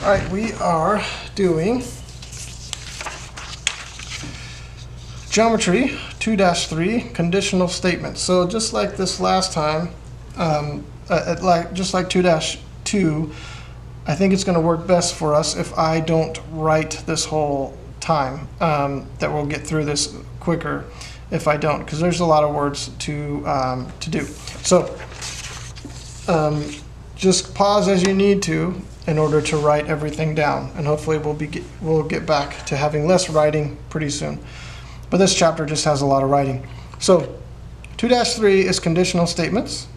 All right, we are doing Geometry 2-3 conditional statements. So just like this last time, just like 2-2, I think it's going to work best for us if I don't write this whole time. That we'll get through this quicker if I don't, because there's a lot of words to do. So just pause as you need to in order to write everything down, and hopefully we'll get back to having less writing pretty soon. But this chapter just has a lot of writing. So 2-3 is conditional statements.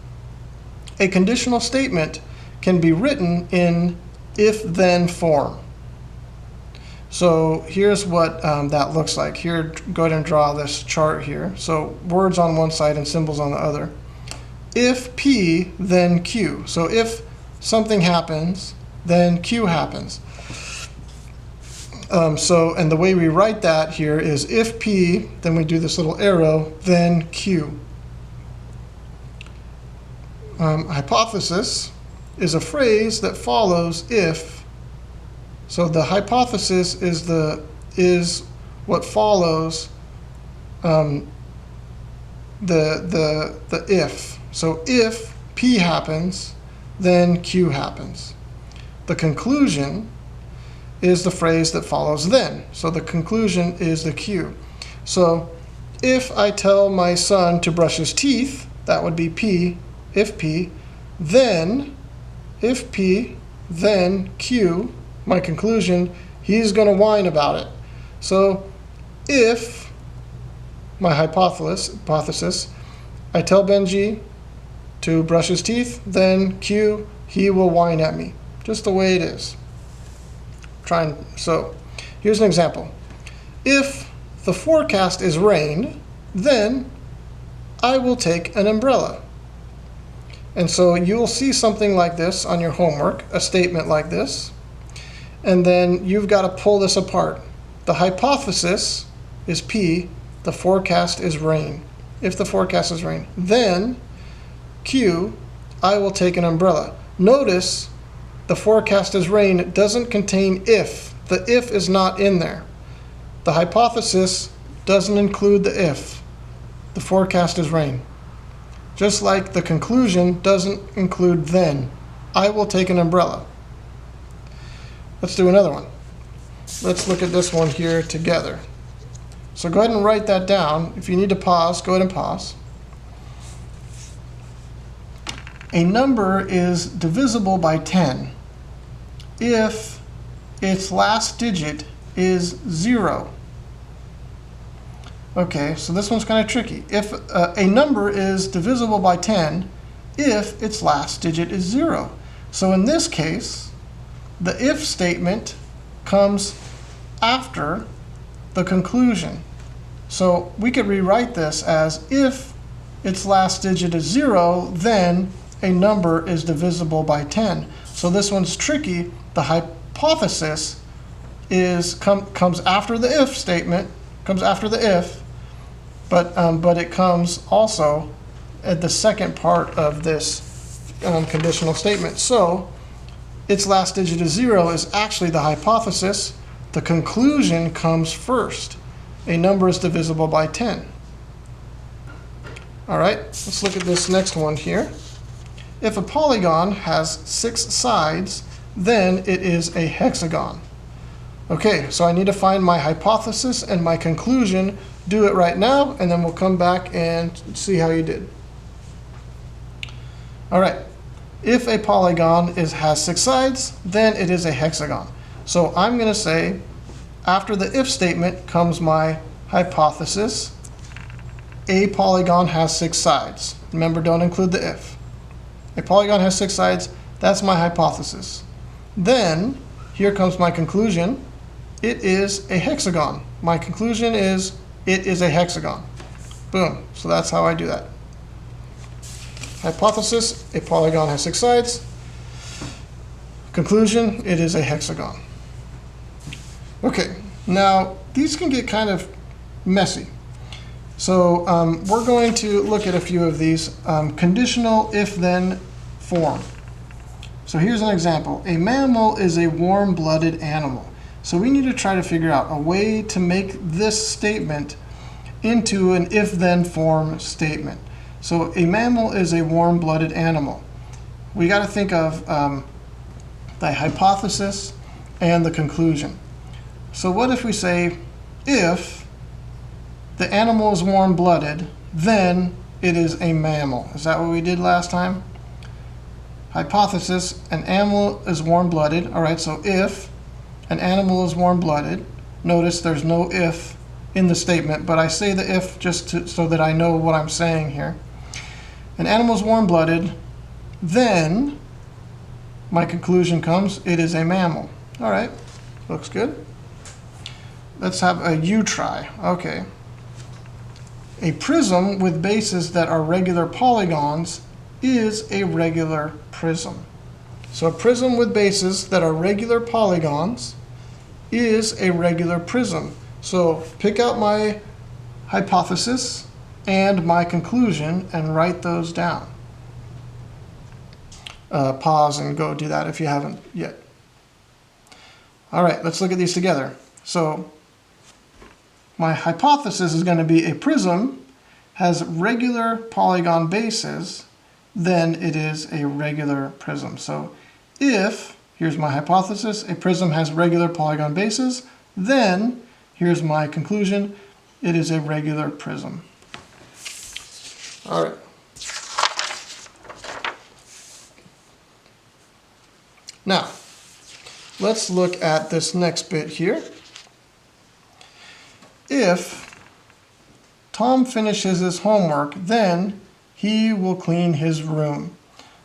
A conditional statement can be written in if-then form. So here's what that looks like. Here, go ahead and draw this chart here. So words on one side and symbols on the other. If P, then Q. So if something happens, then Q happens. And the way we write that here is if P, then we do this little arrow, then Q. Hypothesis is a phrase that follows if. So the hypothesis is what follows the if. So if P happens, then Q happens. The conclusion is the phrase that follows then. So the conclusion is the Q. So if I tell my son to brush his teeth, that would be P, if P, then if P, then Q, my conclusion, he's going to whine about it. So if my hypothesis, I tell Benji to brush his teeth, then Q, he will whine at me. Just the way it is. So here's an example. If the forecast is rain, then I will take an umbrella. And so you'll see something like this on your homework, a statement like this, and then you've got to pull this apart. The hypothesis is P, the forecast is rain. If the forecast is rain, then Q, I will take an umbrella. Notice the forecast is rain doesn't contain if. The if is not in there. The hypothesis doesn't include the if. The forecast is rain. Just like the conclusion doesn't include then. I will take an umbrella. Let's do another one. Let's look at this one here together. So go ahead and write that down. If you need to pause, go ahead and pause. A number is divisible by 10 if its last digit is 0. Okay, so this one's kind of tricky. If a number is divisible by 10 if its last digit is 0. So in this case, the if statement comes after the conclusion. So we could rewrite this as if its last digit is 0, then a number is divisible by 10. So this one's tricky. The hypothesis comes after the if statement, comes after the if, but it comes also at the second part of this conditional statement. So its last digit is 0 is actually the hypothesis. The conclusion comes first. A number is divisible by 10. All right, let's look at this next one here. If a polygon has 6 sides, then it is a hexagon. Okay, so I need to find my hypothesis and my conclusion. Do it right now, and then we'll come back and see how you did. All right, if a polygon has 6 sides, then it is a hexagon. So I'm going to say, after the if statement comes my hypothesis. A polygon has 6 sides. Remember, don't include the if. A polygon has 6 sides. That's my hypothesis. Then, here comes my conclusion. It is a hexagon. My conclusion is it is a hexagon. Boom. So that's how I do that. Hypothesis, a polygon has 6 sides. Conclusion, it is a hexagon. Okay, now these can get kind of messy. So we're going to look at a few of these. Conditional if-then form. So here's an example. A mammal is a warm-blooded animal. So we need to try to figure out a way to make this statement into an if-then form statement. So a mammal is a warm-blooded animal. We got to think of the hypothesis and the conclusion. So what if we say, if the animal is warm-blooded, then it is a mammal. Is that what we did last time? Hypothesis, an animal is warm-blooded. All right, so if an animal is warm-blooded, notice there's no if in the statement, but I say the if just so that I know what I'm saying here. An animal is warm-blooded, then my conclusion comes, it is a mammal. All right, looks good. Let's have a U try. Okay. A prism with bases that are regular polygons is a regular prism. So a prism with bases that are regular polygons is a regular prism. So pick out my hypothesis and my conclusion and write those down. Pause and go do that if you haven't yet. All right, let's look at these together. So my hypothesis is going to be a prism has regular polygon bases, then it is a regular prism. So if, here's my hypothesis, a prism has regular polygon bases, then here's my conclusion, it is a regular prism. All right. Now, let's look at this next bit here. If Tom finishes his homework, then he will clean his room.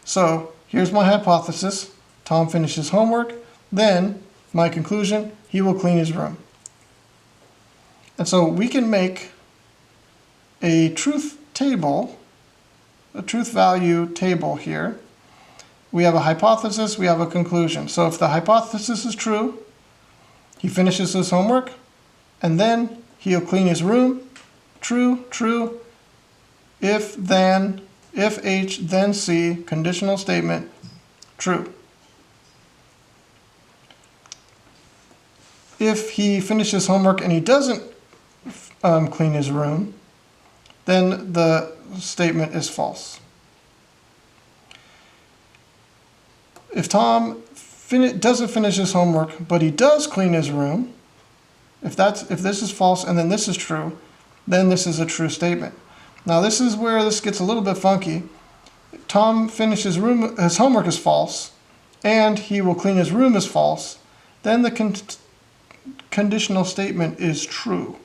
So here's my hypothesis. Tom finishes homework, then my conclusion, he will clean his room. And so we can make a truth table, a truth value table here. We have a hypothesis, we have a conclusion. So if the hypothesis is true, he finishes his homework, and then he'll clean his room. True, true. If, then, if H, then C, conditional statement, true. If he finishes homework and he doesn't clean his room, then the statement is false. If Tom doesn't finish his homework, but he does clean his room, if this is false and then this is true, then this is a true statement. Now this is where this gets a little bit funky. Tom finishes his homework is false, and he will clean his room is false, then the conditional statement is true.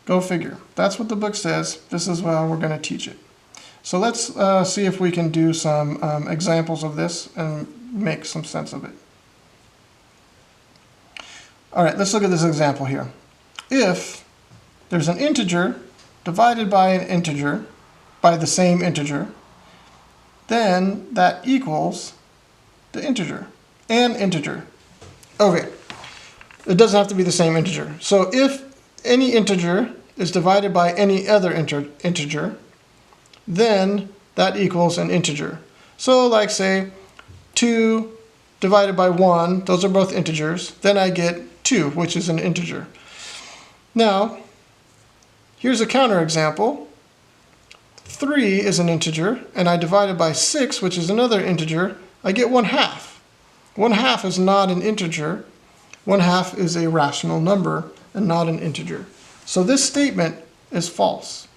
Go figure. That's what the book says. This is how we're going to teach it. So let's see if we can do some examples of this and make some sense of it. All right, let's look at this example here. If there's an integer divided by an integer, by the same integer, then that equals the integer, an integer. Okay, it doesn't have to be the same integer. So if any integer is divided by any other integer, then that equals an integer. So like say 2 divided by 1, those are both integers, then I get 2, which is an integer. Now, here's a counterexample. 3 is an integer, and I divide it by 6, which is another integer, I get 1/2. 1/2 is not an integer. 1/2 is a rational number and not an integer. So this statement is false.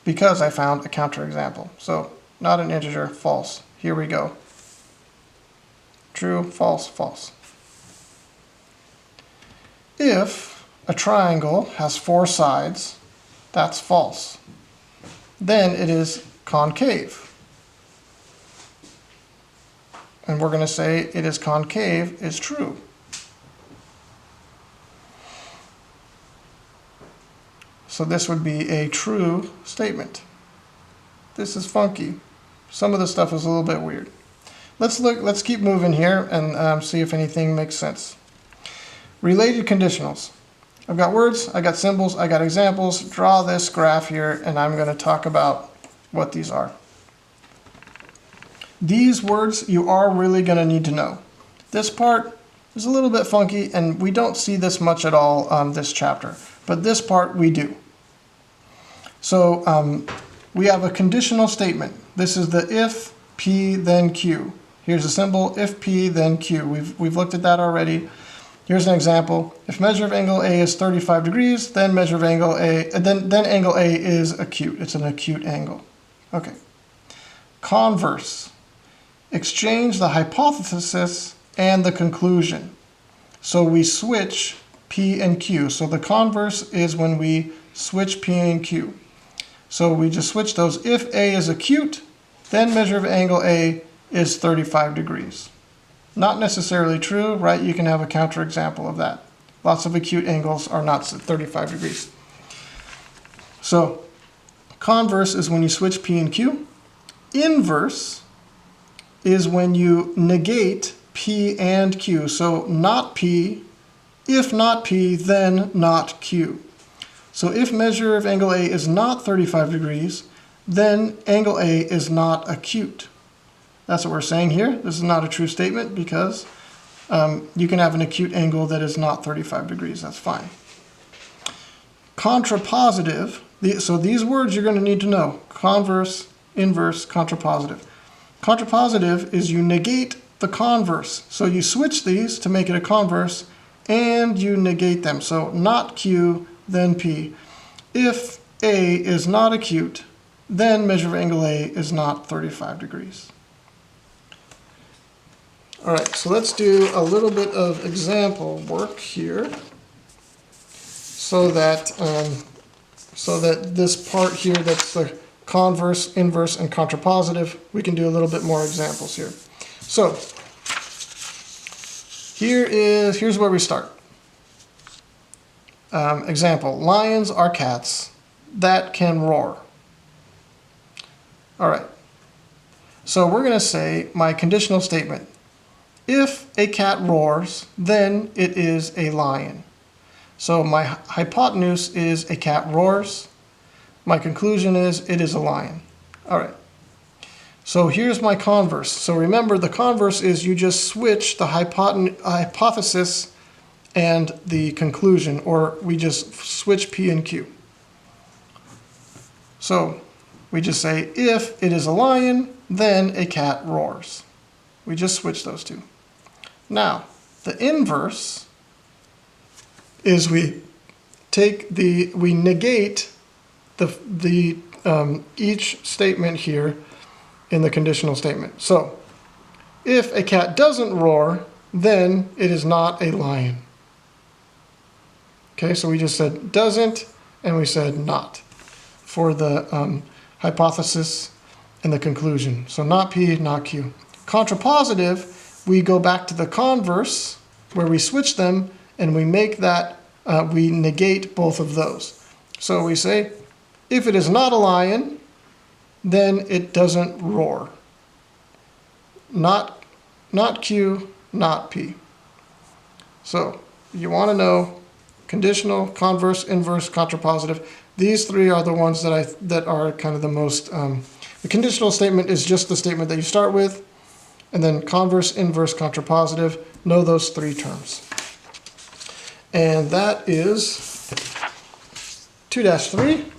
Because I found a counterexample. So not an integer, false. Here we go. True, false, false. If a triangle has 4 sides, that's false. Then it is concave. And we're going to say it is concave is true. So this would be a true statement. This is funky. Some of the stuff is a little bit weird. Let's keep moving here and see if anything makes sense. Related conditionals. I've got words, I got symbols, I got examples. Draw this graph here, and I'm going to talk about what these are. These words you are really going to need to know. This part is a little bit funky, and we don't see this much at all on this chapter, but this part we do. So we have a conditional statement. This is the if P then Q. Here's a symbol, if P then Q. We've looked at that already. Here's an example. If measure of angle A is 35 degrees, then measure of angle A, then angle A is acute. It's an acute angle. Okay. Converse. Exchange the hypothesis and the conclusion. So we switch P and Q. So the converse is when we switch P and Q. So we just switch those. If A is acute, then measure of angle A is 35 degrees. Not necessarily true, right? You can have a counterexample of that. Lots of acute angles are not 35 degrees. So converse is when you switch P and Q. Inverse is when you negate P and Q. So not P, if not P, then not Q. So if measure of angle A is not 35 degrees, then angle A is not acute. That's what we're saying here. This is not a true statement because you can have an acute angle that is not 35 degrees. That's fine. Contrapositive. So these words you're going to need to know. Converse, inverse, contrapositive. Contrapositive is you negate the converse. So you switch these to make it a converse and you negate them. So not Q, then P. If A is not acute, then measure of angle A is not 35 degrees. All right, so let's do a little bit of example work here so that this part here that's the converse, inverse, and contrapositive, we can do a little bit more examples here. So here's where we start. Example, lions are cats that can roar. All right, so we're going to say my conditional statement. If a cat roars, then it is a lion. So my hypotenuse is a cat roars. My conclusion is it is a lion. All right. So here's my converse. So remember, the converse is you just switch the hypothesis and the conclusion, or we just switch P and Q. So we just say, if it is a lion, then a cat roars. We just switch those two. Now, the inverse is we negate each statement here in the conditional statement. So, if a cat doesn't roar, then it is not a lion. Okay, so we just said doesn't, and we said not for the hypothesis and the conclusion. So not P, not Q. Contrapositive, we go back to the converse where we switch them and we make that, we negate both of those. So we say, if it is not a lion, then it doesn't roar. Not Q, not P. So you want to know conditional, converse, inverse, contrapositive. These three are the ones that are kind of the most, the conditional statement is just the statement that you start with, and then converse, inverse, contrapositive, know those three terms. And that is 2-3.